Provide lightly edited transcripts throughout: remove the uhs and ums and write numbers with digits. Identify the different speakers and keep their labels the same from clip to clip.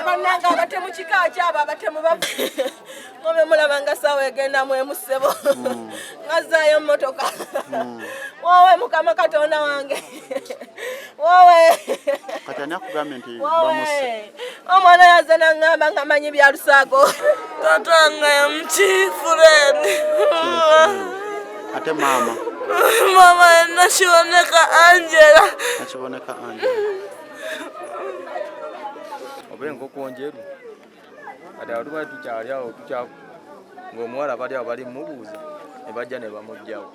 Speaker 1: Bannanga abatemu kika kyabo abatemu bavu ngome mulaba nga sawa egenda mu ssebo ngazaayo mmotoka wowe mukama katonda wange wowe
Speaker 2: kati ani akugambye nti bamusse
Speaker 1: omwana yaze nangamba nga manyi bya Lusaago tatanga ya Fred
Speaker 2: ate mama
Speaker 1: nakiboneka Angela
Speaker 3: obe nkoko njeru ate abantu bali tukyali awo ng'omuwala bali awo bali mubuuza ne bajja ne bamugjawo.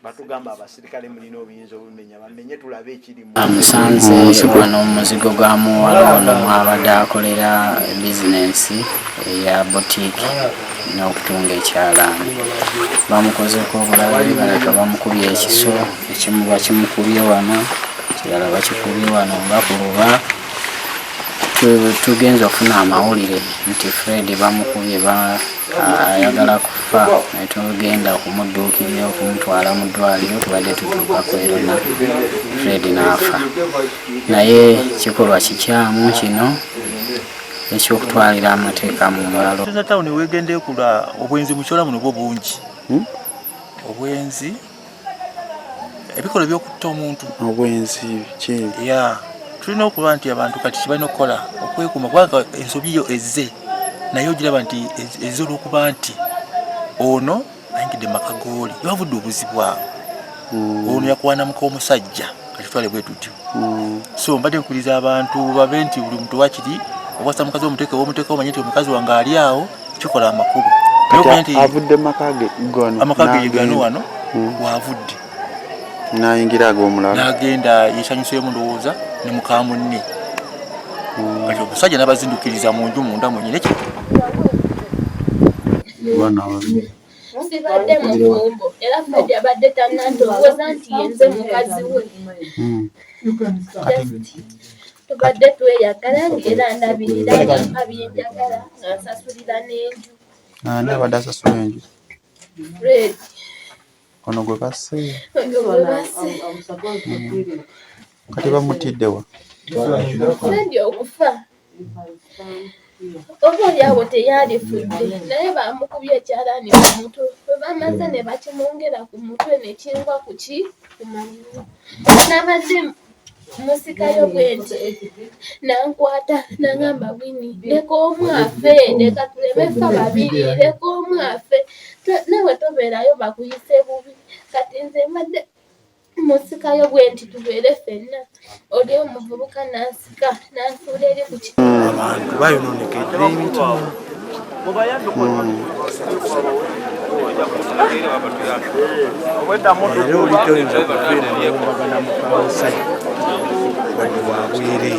Speaker 2: batugamba abasirikale mulina obuyinza obumenya bamenye tulabe ekirimu.
Speaker 4: Amusanze wano muzigo gwa muwala ono abadde akolera bizinensi eya boutique n'okutunga ekyalaani. Bamukozeko obulabe baleka bamukubye ekiso, ekimu bakimukubye wano, kirala bakikubye wano nga ku luba. Tugenza okufuna amawulire nti Fred bamukubye ayagala kufa, naye tugenda okumudduukirira okumutwala mu ddwaliro tubadde tutuukako erona Fred n'afa. Naye kikolwa kikyamu kino ekyokutwalira amateeka mu mulalo.
Speaker 5: Tawuni wegende kula obwenzi mukyala muno bwo bungi. Obwenzi ebikola by'okutta omuntu.
Speaker 2: Obwenzi kiri.
Speaker 5: Tulina okuba nti abantu kati kibalina okukola okwekuuma kubanga ensobi yo ezze naye ogiraba nti ezze olw'okuba nti ono ayingidde mu maka g'oli yabavudde obuzi bwawe. Ono yakwana muka omusajja katutwale bwe tutyo. So mbadde nkuliza abantu babe nti buli muntu wakiri obwasa mukazi w'omuteeka omanye nti omukazi wange ali awo kikola amakulu.
Speaker 2: Avudde makage gono.
Speaker 5: Amakage gano wano wavudde.
Speaker 2: Nayingira ag'omulala.
Speaker 5: N'agenda yeesanyuseemu ndowooza ne muka munne. Kati omusajja n'abazinduukiriza mu nju munda mwennyini ki.
Speaker 6: Sibadde mu kkubo era Fred abadde tannandowooza nti yenze mukazi we. Tubadde tweyagala ng'era ndabirira nga byenjagala nga nsasulira n'enju.
Speaker 2: Ani abadde asasula enju?
Speaker 6: Fred.
Speaker 2: Ono gwe basse. Kati bamuttidde wa?
Speaker 6: Fred okufa. Oba olyawo teyalifudde naye bamukubye ekyalaani ku mutwe. Bwe bamaze ne bakimwongera ku mutwe ne kingwa ku magulu. Nabadde musikayo bwe nti nankwata nangamba Winnie leka omwafe leka tuleme ffe babiri leka omwafe nawe tobeerayo bakuyise bubi. Kati nze mbadde musikayo bwe nti tubeere ffenna oli omuvubuka nansika nansuula eri ku kiti.
Speaker 5: Abantu bayonoonekedde emitima. Era oli toyinza kubeera newombagana mukamusajja wadde wabwereere.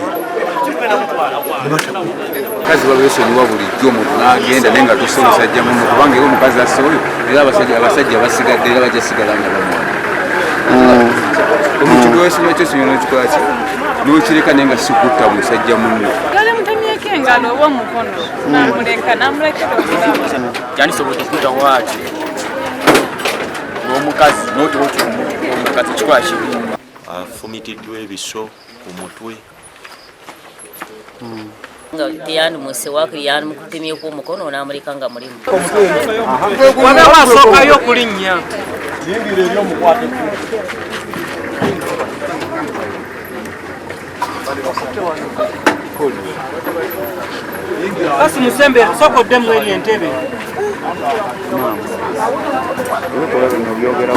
Speaker 7: Mukazi babesonyiwa bulijjo omuntu n'agenda naye nga tusse omusajja muno kubanga era omukazi asse oyo era abasajja basigadde era bajja sigala nga bamwana. Omuntu gwesonyiwa kyosonyiwa n'okikola ki n'okireka naye nga sikutta musajja munno.
Speaker 8: Yali mutemyeko engalo oba omukono namuleka namulekera obulamu.
Speaker 3: Yandisobodde okuddawo ati n'omukazi n'otiwoti omukazi kikola kibi.
Speaker 9: Afumitiddwa ebiso ku mutwe.
Speaker 10: Teyandimuse wakiri yandimukutemyeko omukono onamuleka nga mulimu.
Speaker 8: Waba wasookayo okulinnya.
Speaker 5: Yingira eri omukwate.
Speaker 8: Kasi musembe sooka oddemu eri entebe.
Speaker 2: Ebikola bino byogera